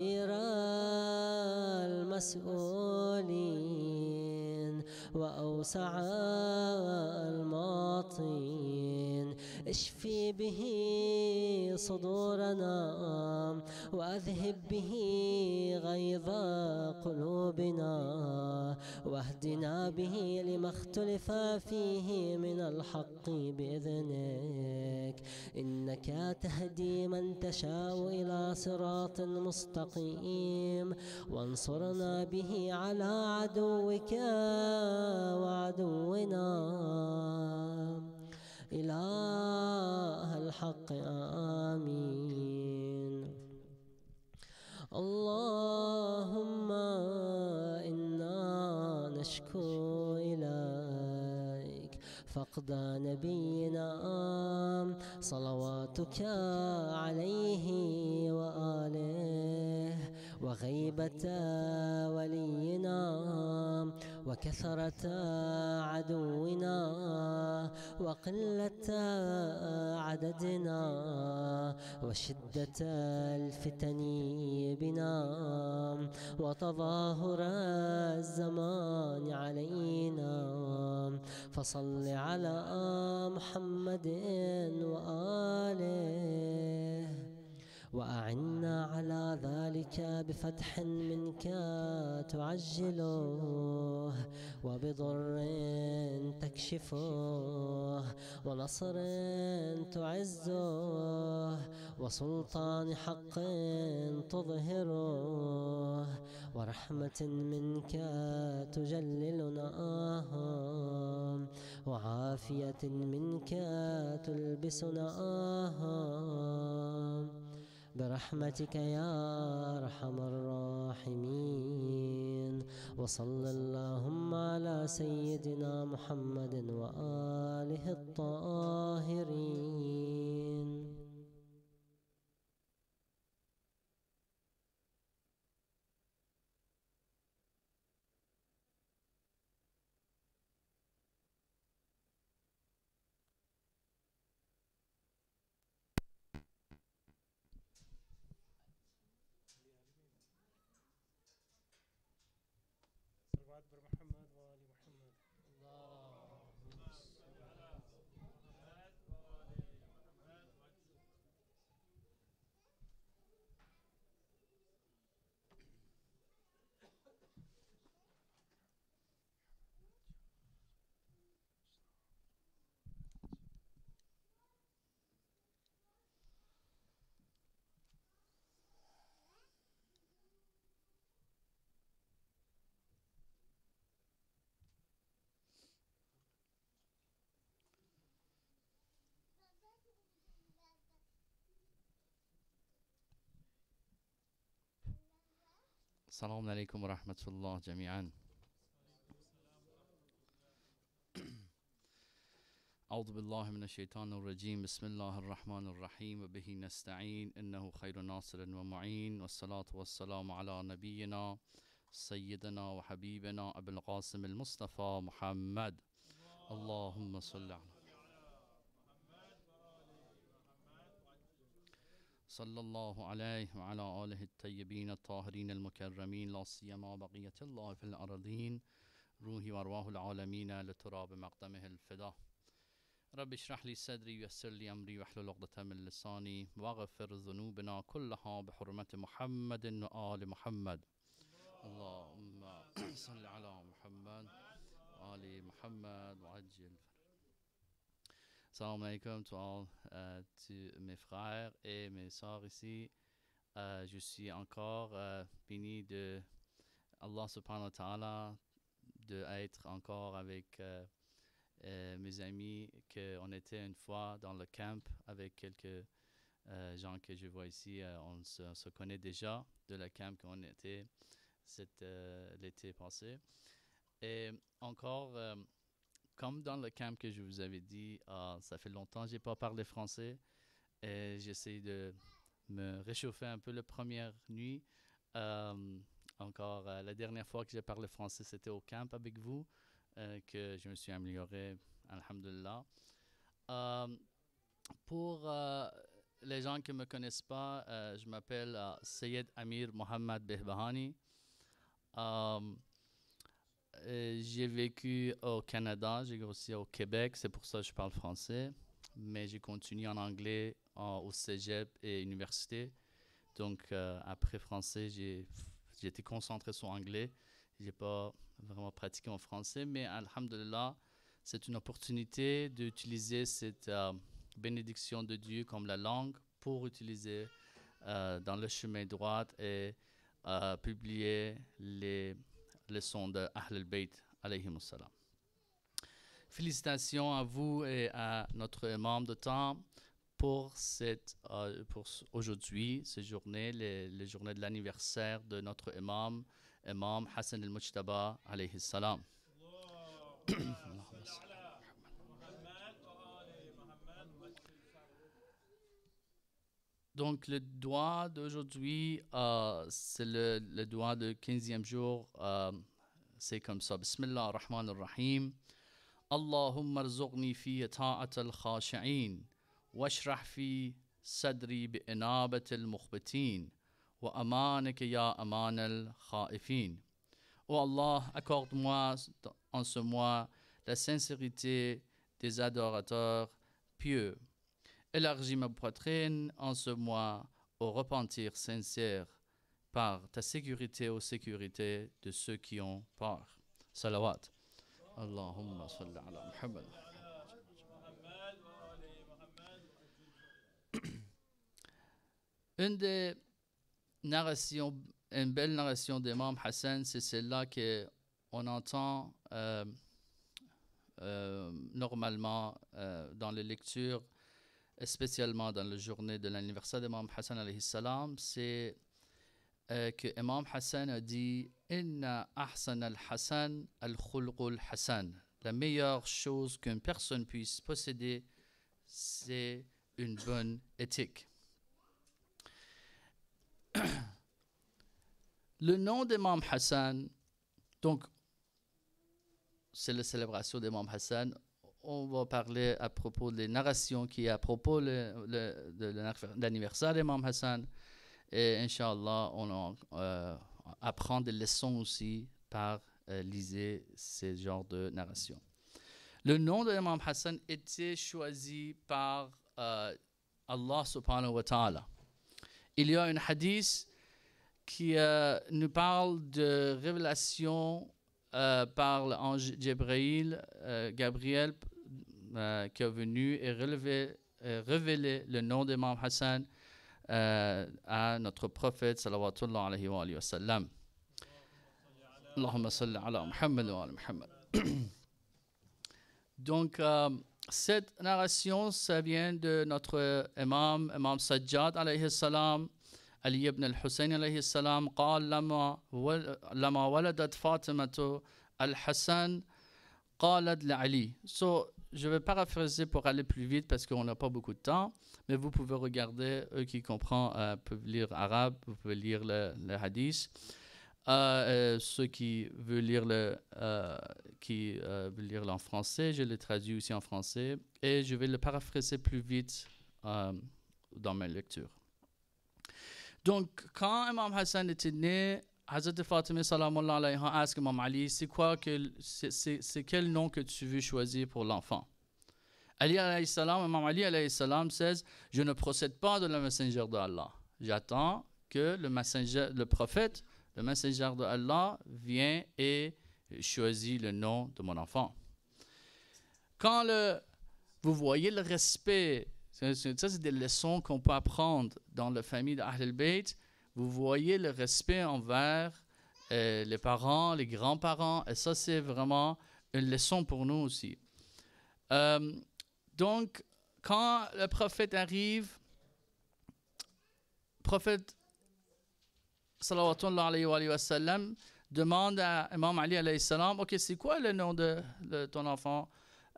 خير المسؤولين وأوسع المعطين، اشفي به صدورنا وأذهب به غيظ قلوبنا، واهدنا به لما اختلف فيه من الحق بإذنك، إنك تهدي من تشاء إلى صراط مستقيم، وانصرنا به على عدوك وعدونا. إله الحق آمين. اللهم إنا نشكو إليك فقد نبينا صلواتك عليه وآله، وغيبة ولينا وكثرة عدونا وقلة عددنا وشدة الفتن بنا وتظاهر الزمان علينا، فصل على محمد وآله، وأعنا على ذلك بفتح منك تعجله، وبضر تكشفه، ونصر تعزه، وسلطان حق تظهره، ورحمة منك تجللناها، وعافية منك تلبسناها، برحمتك يا أرحم الراحمين. وصلى اللهم على سيدنا محمد وآله الطاهرين. صلوات محمد وآل محمد. السلام عليكم ورحمة الله جميعا. أعوذ بالله من الشيطان الرجيم. بسم الله الرحمن الرحيم، وبه نستعين، إنه خير ناصر ومعين، والصلاة والسلام على نبينا سيدنا وحبيبنا أبي القاسم المصطفى محمد. اللهم صل على صلى الله عليه وعلى آله الطيبين الطاهرين المكرمين، لا سيما بقية الله في الأرضين، روحي وأرواح العالمين لتراب مقدمه الفدا. رب اشرح لي صدري ويسر لي أمري واحلل عقدة من لساني، واغفر ذنوبنا كلها بحرمة محمد وآل محمد. اللهم صل على محمد وآل محمد وعجل. Salam alaikum to all, to mes frères et mes sœurs ici. Je suis encore béni de Allah subhanahu wa ta'ala d'être encore avec mes amis, qu'on était une fois dans le camp avec quelques gens que je vois ici. On se connaît déjà de la camp qu'on était l'été passé. Et encore, comme dans le camp que je vous avais dit, ça fait longtemps que je n'ai pas parlé français et j'essaie de me réchauffer un peu la première nuit. Encore, la dernière fois que j'ai parlé français, c'était au camp avec vous, que je me suis amélioré, alhamdulillah. Pour les gens qui ne me connaissent pas, je m'appelle Syed Amir Mohamed Behbahani. J'ai vécu au Canada, j'ai grossi au Québec, c'est pour ça que je parle français. Mais j'ai continué en anglais au cégep et université. Donc, après français, j'ai été concentré sur anglais. Je n'ai pas vraiment pratiqué en français, mais alhamdulillah, c'est une opportunité d'utiliser cette bénédiction de Dieu comme la langue pour utiliser dans le chemin droit et publier les leçons de Ahl al-Bayt alayhimus salam. Félicitations à vous et à notre imam de temps pour aujourd'hui, cette journée, les journées de l'anniversaire de notre imam Hassan al-Mujtaba alayhi salam. Donc, le doigt d'aujourd'hui, c'est le doigt de 15e jour. C'est comme ça. Bismillah ar-Rahman ar-Rahim. اللهم ارزقني في طاعة الخاشعين واشرح في صدري بإنابة المخبتين وأمانك يا أمان الخائفين. Oh Allah, accorde-moi en ce mois la sincérité des adorateurs pieux. Élargis ma poitrine en ce mois au repentir sincère par ta sécurité aux sécurités de ceux qui ont peur. Salawat. Allahumma salli ala Muhammad. Une des narrations, une belle narration d'Imam Hassan, c'est celle-là qu'on entend normalement dans les lectures, spécialement dans la journée de l'anniversaire d'Imam Hassan alayhi salam, c'est que Imam Hassan a dit Inna ahsan al-Hassan al-khulqul Hassan. La meilleure chose qu'une personne puisse posséder, c'est une bonne éthique. Le nom d'Imam Hassan, donc, c'est la célébration d'Imam Hassan. On va parler à propos des narrations qui est à propos de l'anniversaire d'Imam Hassan. Et Inch'Allah, on apprend des leçons aussi par liser ces genres de narrations. Le nom de l'imam Hassan était choisi par Allah subhanahu wa ta'ala. Il y a un hadith qui nous parle de révélation par l'ange Gabriel qui est venu et révélé le nom d'imam Hassan à notre prophète sallallahu alayhi wa sallam. Allahumma salli ala Muhammad wa ala Muhammad. Donc, cette narration, ça vient de notre imam Sajjad alayhi salam, Ali ibn al-Hussein alayhi salam, قال لما ولدت فاطمة الحسن قالت لعلي. So, je vais paraphraser pour aller plus vite parce qu'on n'a pas beaucoup de temps, mais vous pouvez regarder, eux qui comprennent peuvent lire arabe, vous pouvez lire le hadith. Ceux qui veulent lire en français, je le traduis aussi en français et je vais le paraphraser plus vite dans ma lecture. Donc, quand Imam Hassan était né, Hazrat Fatima salamullah alayha ask Imam Ali, c'est quel nom que tu veux choisir pour l'enfant? Ali alayhi salam, Imam Ali alayhi salam says, je ne procède pas de la messager d'Allah. J'attends que le prophète, le messager d'Allah vient et choisit le nom de mon enfant. Quand vous voyez le respect, ça c'est des leçons qu'on peut apprendre dans la famille d'Ahl al-Bayt. Vous voyez le respect envers les parents, les grands-parents, et ça c'est vraiment une leçon pour nous aussi. Donc, quand le prophète arrive, le prophète sallallahu alayhi wa sallam demande à Imam Ali alayhi salam, ok, c'est quoi le nom de ton enfant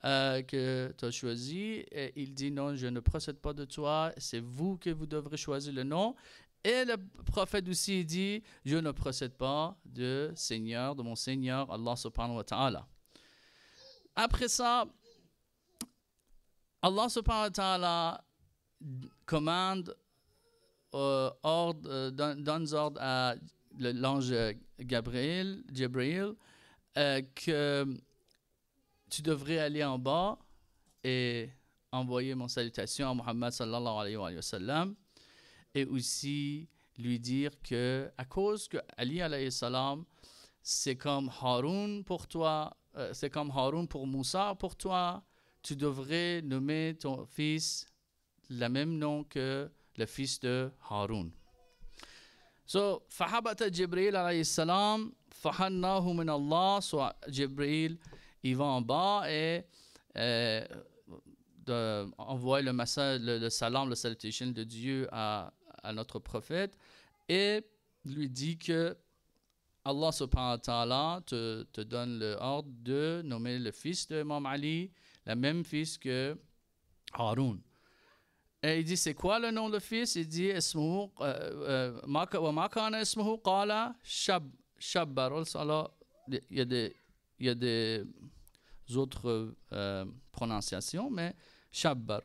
que tu as choisi? Et il dit non, je ne procède pas de toi, c'est vous que vous devrez choisir le nom. Et le prophète aussi dit, je ne procède pas de mon Seigneur, Allah subhanahu wa ta'ala. Après ça, Allah subhanahu wa ta'ala commande, donne ordre à l'ange Gabriel, que tu devrais aller en bas et envoyer mon salutation à Muhammad sallallahu alayhi wa sallam, et aussi lui dire que à cause que Ali alayhi salam, c'est comme Haroun pour toi, c'est comme Haroun pour Moussa pour toi, tu devrais nommer ton fils le même nom que le fils de Haroun. So, فَحَبَتَ جِبْرِيلَ عليه السلام فَحَنَّاهُ مِنَ اللَّهِ. So, Jibril, il va en bas et envoie le message, le salam, le salutation de Dieu à notre prophète, et lui dit que Allah subhanahu wa ta'ala te donne l'ordre de nommer le fils de Imam Ali, le même fils que Haroun. Et il dit, c'est quoi le nom de fils? Il dit, ismuhu, ma kana ismuhu, qala Shabbar. Alors, il y a des autres prononciations, mais Shabbar.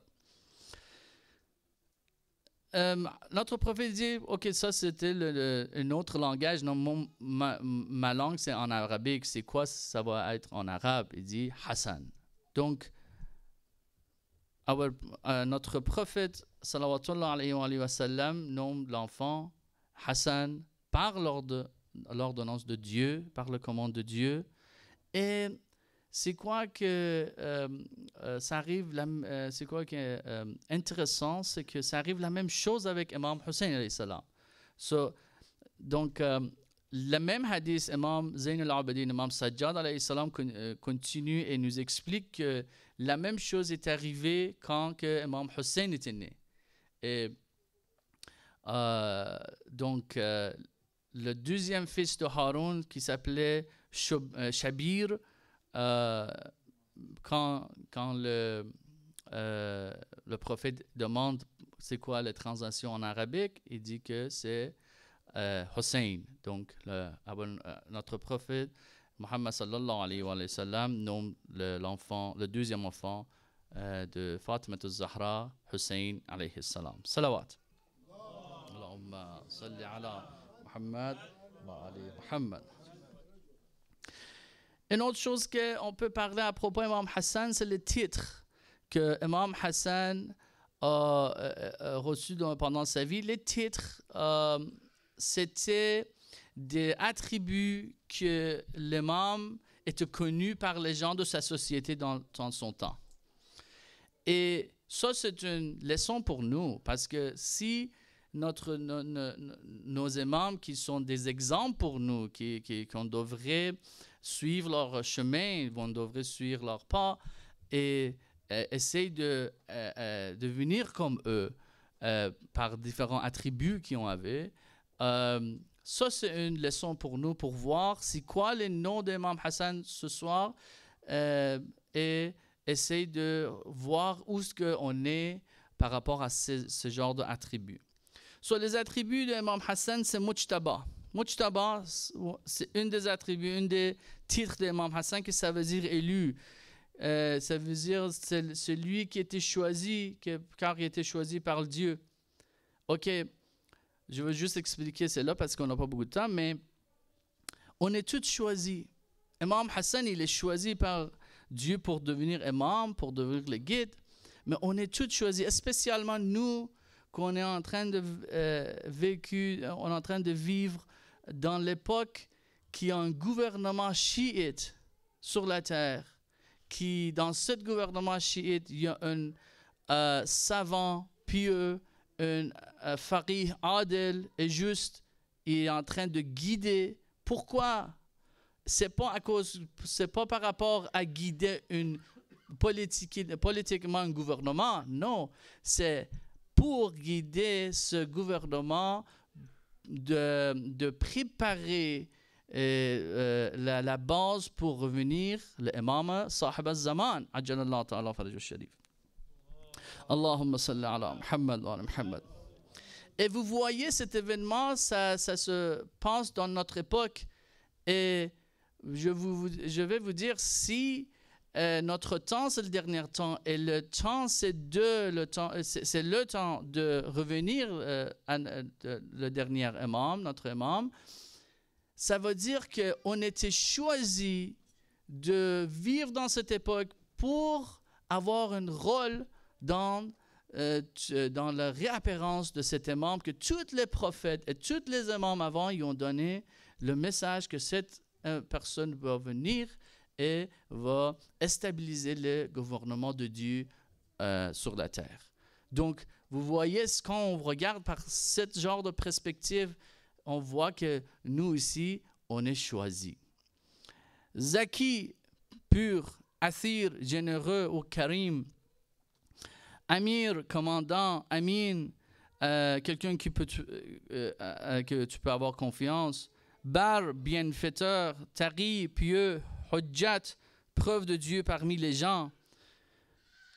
Notre prophète dit, ok, ça c'était un autre langage. Non, ma langue c'est en arabique. C'est quoi ça va être en arabe? Il dit Hassan. Donc, notre prophète sallallahu alayhi wa sallam nomme l'enfant Hassan par l'ordonnance de Dieu, par le commande de Dieu. Et c'est quoi que ça arrive, c'est quoi qui est intéressant, c'est que ça arrive la même chose avec Imam Hussein alayhi salam. Donc, le même hadith, Imam Zayn al-Abidin, Imam Sajjad alayhi salam continue et nous explique que la même chose est arrivée quand Imam Hussein était né. Et donc, le deuxième fils de Haroun qui s'appelait Shabir, quand le prophète demande c'est quoi la translation en arabique, il dit que c'est Hussein. Donc notre prophète Muhammad sallallahu alayhi wa sallam nomme le deuxième enfant de Fatima al-Zahra, Hussein alayhi salam. Salawat. Allahumma salli ala Muhammad wa ali Muhammad. Une autre chose qu'on peut parler à propos d'Imam Hassan, c'est le titre que Imam Hassan a reçu pendant sa vie. Les titres, c'était des attributs que l'imam était connu par les gens de sa société dans son temps. Et ça, c'est une leçon pour nous, parce que si nos imams qui sont des exemples pour nous, qu'on devrait suivre leur chemin, on devrait suivre leurs pas et essayer de devenir comme eux par différents attributs qu'ils ont avait. Ça, c'est une leçon pour nous, pour voir c'est quoi les noms d'Imam Hassan ce soir et essayer de voir où est-ce qu'on est par rapport à ce genre d'attributs. So, les attributs d'Imam Hassan, c'est Mujtaba. Mujtaba, c'est un des attributs, un des titres d'Imam Hassan, que ça veut dire élu. Ça veut dire c'est celui qui était choisi, car il était choisi par Dieu. Ok, je veux juste expliquer cela parce qu'on n'a pas beaucoup de temps, mais on est tous choisis. Imam Hassan, il est choisi par Dieu pour devenir imam, pour devenir le guide, mais on est tous choisis, spécialement nous, qu'on est en train de on est en train de vivre dans l'époque qui a un gouvernement chiite sur la terre, qui dans ce gouvernement chiite, il y a un savant pieux, un faqih adil et juste, il est en train de guider. Pourquoi? C'est pas par rapport à guider politiquement un gouvernement, non, c'est pour guider ce gouvernement de préparer la base pour revenir l'imam sahib al-zaman ajjalallahu ta'ala faraj al-sharif. Allahumma salli ala Muhammad wa ala Muhammad. Et vous voyez cet événement, ça se passe dans notre époque. Et je vais vous dire, si notre temps, c'est le dernier temps. Et le temps, c'est le temps de revenir le dernier imam, notre imam. Ça veut dire qu'on était choisi de vivre dans cette époque pour avoir un rôle dans la réapparence de cet imam, que tous les prophètes et tous les imams avant y ont donné le message que cette personne va venir et va stabiliser le gouvernement de Dieu sur la terre. Donc, vous voyez, quand on regarde par ce genre de perspective, on voit que nous aussi, on est choisis. Zaki, pur, Athir, généreux ou Karim, Amir, commandant, Amin, quelqu'un que tu peux avoir confiance, Bar, bienfaiteur, Tari, pieux, Hujjat, preuve de Dieu parmi les gens.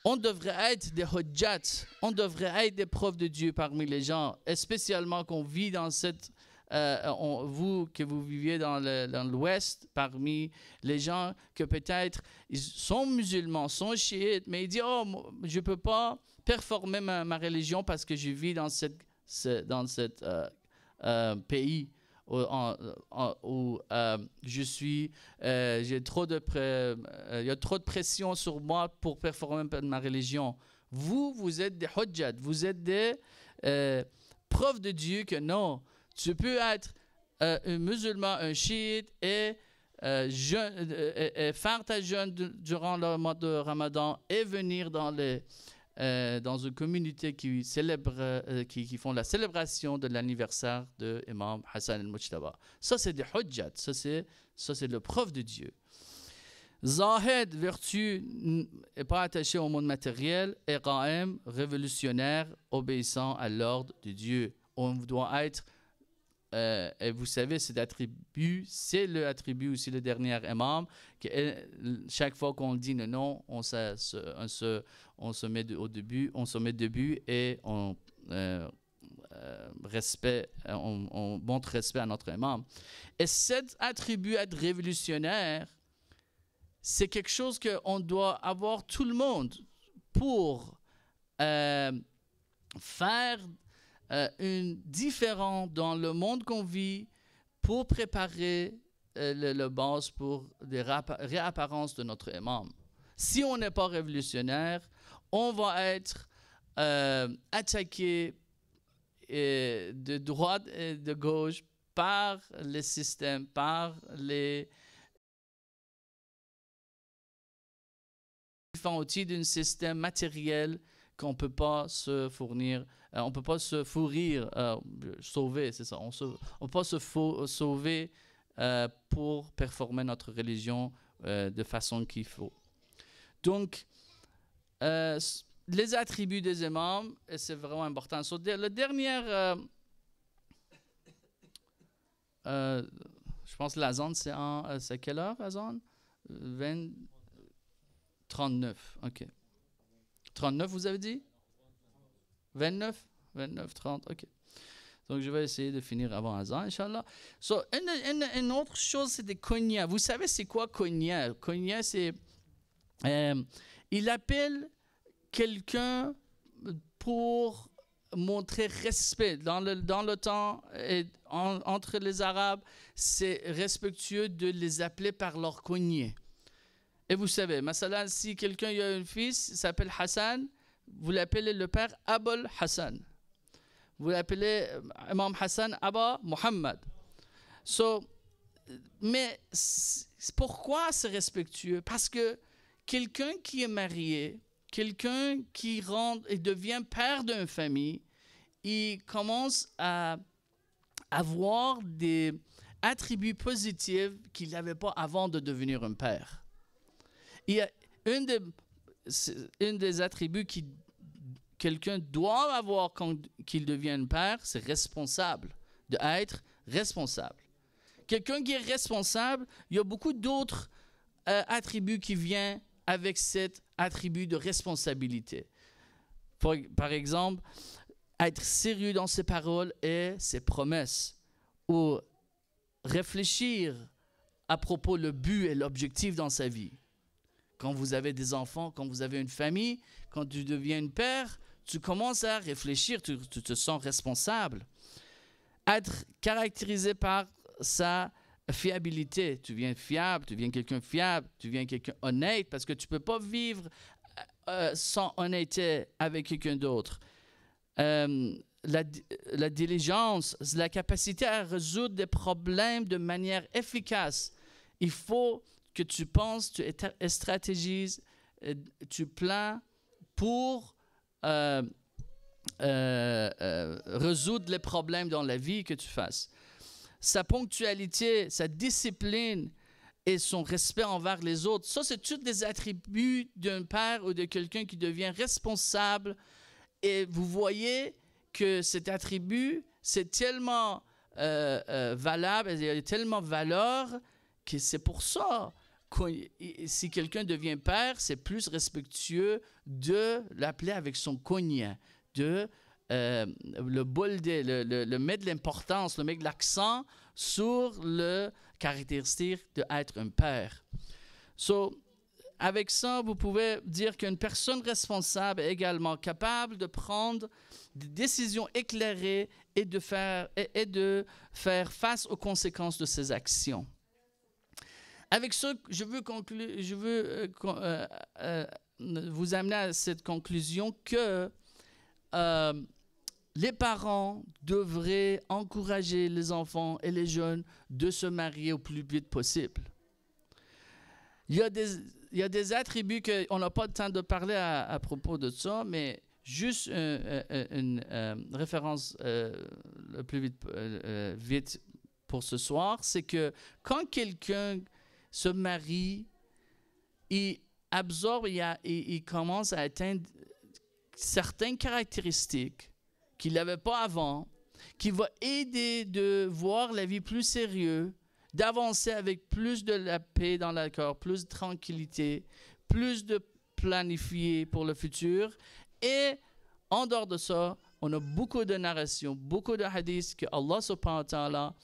On devrait être des Hujjat, on devrait être des preuves de Dieu parmi les gens, et spécialement qu'on vit dans cette... vous, que vous viviez dans l'Ouest, parmi les gens que peut-être ils sont musulmans, sont chiites, mais ils disent « Oh, je ne peux pas performer ma religion parce que je vis dans ce pays où je suis, j'ai trop de il y a trop de pression sur moi pour performer ma religion. » Vous êtes des hujjat, vous êtes des preuves de Dieu que non, tu peux être un musulman, un chiite et faire ta jeûne durant le mois de Ramadan et venir dans une communauté qui célèbre, qui font la célébration de l'anniversaire de Imam Hassan al-Mujtaba. Ça, c'est des hujjat, ça c'est le preuve de Dieu. Zahid, vertu, n'est pas attaché au monde matériel, et Qa'im, révolutionnaire, obéissant à l'ordre de Dieu. On doit être, et vous savez, cet attribut, c'est le attribut aussi le dernier imam, que chaque fois qu'on dit non, on se met au début, on se met debout et on montre respect à notre imam. Et cet attribut être révolutionnaire, c'est quelque chose qu'on doit avoir tout le monde pour faire une différence dans le monde qu'on vit, pour préparer le base pour des réapparences de notre imam. Si on n'est pas révolutionnaire, on va être attaqué de droite et de gauche par les systèmes, par les outils d'un système matériel qu'on ne peut pas se fournir, on ne peut pas se fourrir, sauver, c'est ça, on ne peut pas se sauver pour performer notre religion de façon qu'il faut. Donc, les attributs des imams, c'est vraiment important. Le dernier, je pense que l'azan, c'est quelle heure, l'azan? 39, ok. 39, vous avez dit? 29? 29, 30, ok. Donc, je vais essayer de finir avant Azan, Inch'Allah. Une autre chose, c'est des konya. Vous savez, c'est quoi konya? Konya, c'est... il appelle quelqu'un pour montrer respect. Dans le temps, entre les Arabes, c'est respectueux de les appeler par leur konya. Et vous savez, masalan, si quelqu'un a un fils, il s'appelle Hassan, vous l'appelez le père Abul Hassan. Vous l'appelez Imam Hassan Abba Muhammad. Mais pourquoi c'est respectueux? Parce que quelqu'un qui est marié, quelqu'un qui rentre et devient père d'une famille, il commence à avoir des attributs positifs qu'il n'avait pas avant de devenir un père. Il y a un des attributs que quelqu'un doit avoir quand il devient père, c'est responsable, d'être responsable. Quelqu'un qui est responsable, il y a beaucoup d'autres attributs qui viennent avec cet attribut de responsabilité. Par exemple, être sérieux dans ses paroles et ses promesses, ou réfléchir à propos le but et l'objectif dans sa vie. quand vous avez des enfants, quand vous avez une famille, quand tu deviens une père, tu commences à réfléchir, tu te sens responsable. Être caractérisé par sa fiabilité. Tu deviens fiable, tu deviens quelqu'un fiable, tu deviens quelqu'un honnête, parce que tu ne peux pas vivre sans honnêteté avec quelqu'un d'autre. La diligence, la capacité à résoudre des problèmes de manière efficace. Il faut que tu penses, tu stratégises, tu plans pour résoudre les problèmes dans la vie que tu fasses. Sa ponctualité, sa discipline et son respect envers les autres, ça, c'est tous des attributs d'un père ou de quelqu'un qui devient responsable. Et vous voyez que cet attribut, c'est tellement valable, il y a tellement valeur que c'est pour ça que si quelqu'un devient père, c'est plus respectueux de l'appeler avec son cognac, de le mettre de l'importance, le mettre de l'accent sur le caractéristique d'être un père. Avec ça, vous pouvez dire qu'une personne responsable est également capable de prendre des décisions éclairées et de faire face aux conséquences de ses actions. Avec ça, je veux vous amener à cette conclusion que les parents devraient encourager les enfants et les jeunes de se marier au plus vite possible. Il y a des attributs qu'on n'a pas le temps de parler à propos de ça, mais juste une référence le plus vite pour ce soir, c'est que quand quelqu'un se marie, il absorbe, il commence à atteindre certaines caractéristiques qu'il n'avait pas avant, qui va aider de voir la vie plus sérieuse, d'avancer avec plus de la paix dans le cœur, plus de tranquillité, plus de planifier pour le futur. Et en dehors de ça, on a beaucoup de narrations, beaucoup de hadiths que Allah subhanahu wa ta'ala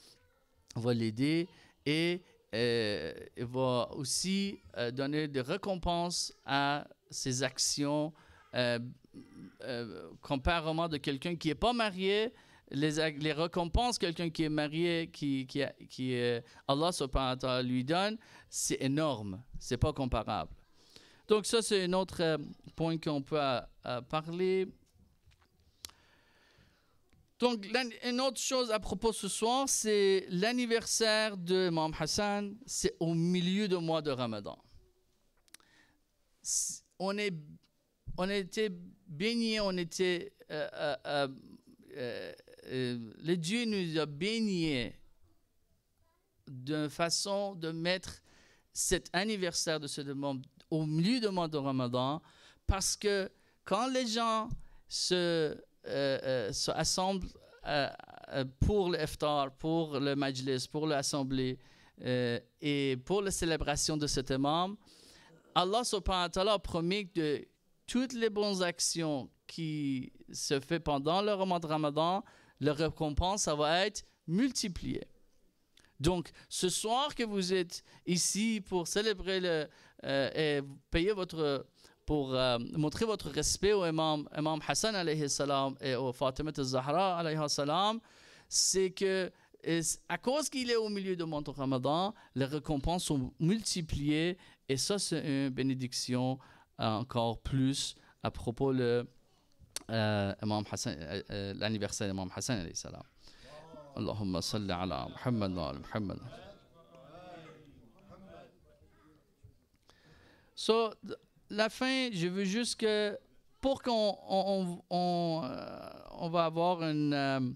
va l'aider et va aussi donner des récompenses à ses actions, comparément de quelqu'un qui n'est pas marié. Les récompenses quelqu'un qui est marié, qui Allah subhanahu wa ta'ala lui donne, c'est énorme, c'est pas comparable. Donc ça, c'est un autre point qu'on peut parler. Donc, une autre chose à propos ce soir, c'est l'anniversaire de Imam Hassan, c'est au milieu du mois de Ramadan. On était baignés, le Dieu nous a baignés d'une façon de mettre cet anniversaire de ce monde au milieu du mois de Ramadan, parce que quand les gens se assemblent pour l'iftar, pour le majlis, pour l'assemblée et pour la célébration de cet imam, Allah subhanahu wa ta'ala a promis que toutes les bonnes actions qui se font pendant le mois de Ramadan, la récompense, ça va être multipliée. Donc, ce soir que vous êtes ici pour célébrer et payer pour montrer votre respect au imam Hassan alayhi salam et au Fatima al-Zahra alayhi salam, c'est que à cause qu'il est au milieu du mois de Ramadan, les récompenses sont multipliées et ça, c'est une bénédiction encore plus à propos de l'anniversaire d'Imam Hassan alayhi salam. Allahumma salli ala Muhammad wa ala Muhammad. La fin, je veux juste que pour qu'on va avoir une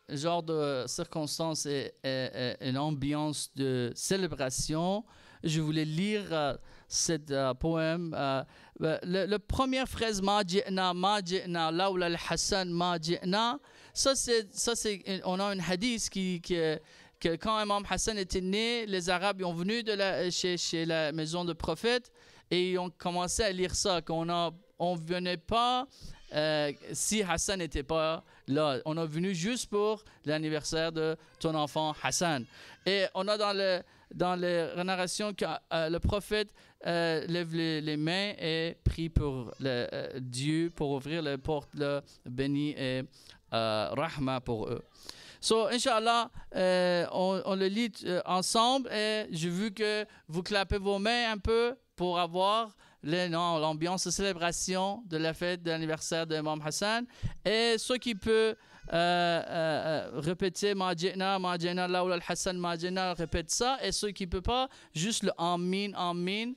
genre de circonstance et une ambiance de célébration, je voulais lire cet poème. La première phrase, ma ji'na, lawla al-Hassan, ma ji'na, ça c'est, on a un hadith que quand Imam Hassan était né, les Arabes ont venu chez la maison du prophète et ils ont commencé à lire ça, qu'on ne venait pas si Hassan n'était pas là. On est venu juste pour l'anniversaire de ton enfant Hassan. Et on a dans les narrations que le prophète lève les mains et prie pour Dieu pour ouvrir les portes béni et rahma pour eux. So, Inch'Allah, on le lit ensemble et j'ai vu que vous clapez vos mains un peu pour avoir l'ambiance de célébration de la fête d'anniversaire de Imam Hassan. Et ceux qui peuvent répéter Ma'jina, Ma'jina, Laoula al-Hassan, Ma'jina, répète ça. Et ceux qui ne peuvent pas, juste le Amin, Amin,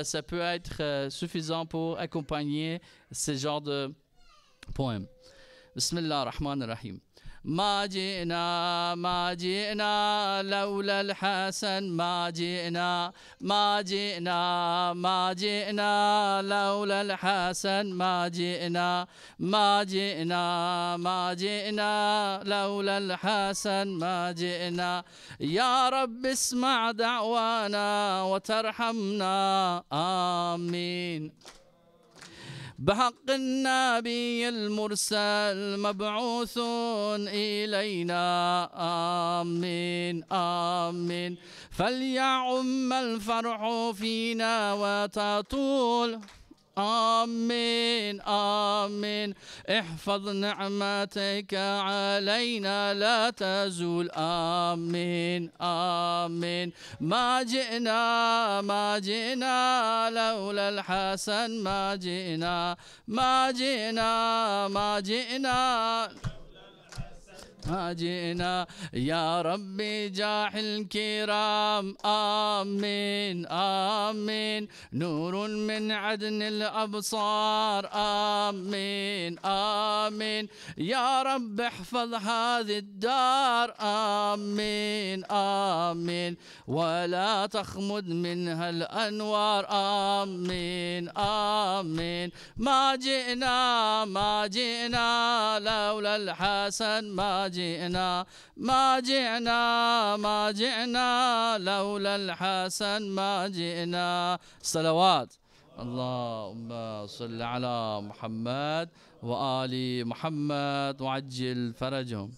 ça peut être suffisant pour accompagner ce genre de poème. Bismillah ar-Rahman ar-Rahim. ما جئنا ما جئنا لولا الحسن ما جئنا ما جئنا ما جئنا لولا الحسن ما جئنا ما جئنا ما جئنا لولا الحسن ما جئنا يا رب اسمع دعوانا وترحمنا آمين بحق النبي المرسل مبعوث إلينا آمين آمين فليعم الفرح فينا وتطول آمين آمين احفظ نعمتك علينا لا تزول آمين آمين ما جئنا لولا الحسن ما جئنا ما جئنا ما جئنا يا ربي جاح الكرام آمين آمين نور من عدن الأبصار آمين آمين يا رب احفظ هذه الدار آمين آمين ولا تخمد منها الأنوار آمين آمين ما جئنا لولا الحسن ما جئنا لولا الحسن ما جئنا صلوات اللهم صل على محمد وآل محمد وعجل فرجهم.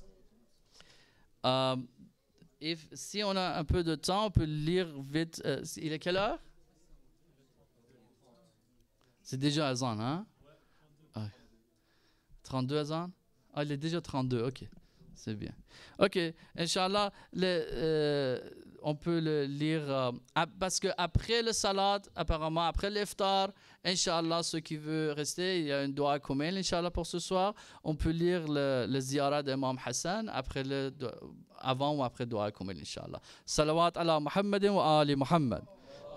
Si on a un peu de temps, on peut lire vite. Il est quelle heure? C'est déjà azan, hein? 32 azan? Ah, il est déjà 32, ok. C'est bien. Ok, Inch'Allah, on peut le lire parce qu'après le salat, apparemment, après l'iftar, Inch'Allah, ceux qui veulent rester, il y a une dua commune, Inch'Allah, pour ce soir. On peut lire le ziyara d'Imam Hassan avant ou après dua commune, Inch'Allah. Salawat ala Muhammad wa ali Muhammad.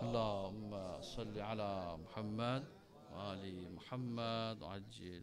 Allahumma salli ala Muhammad wa ali Muhammad wa ajil.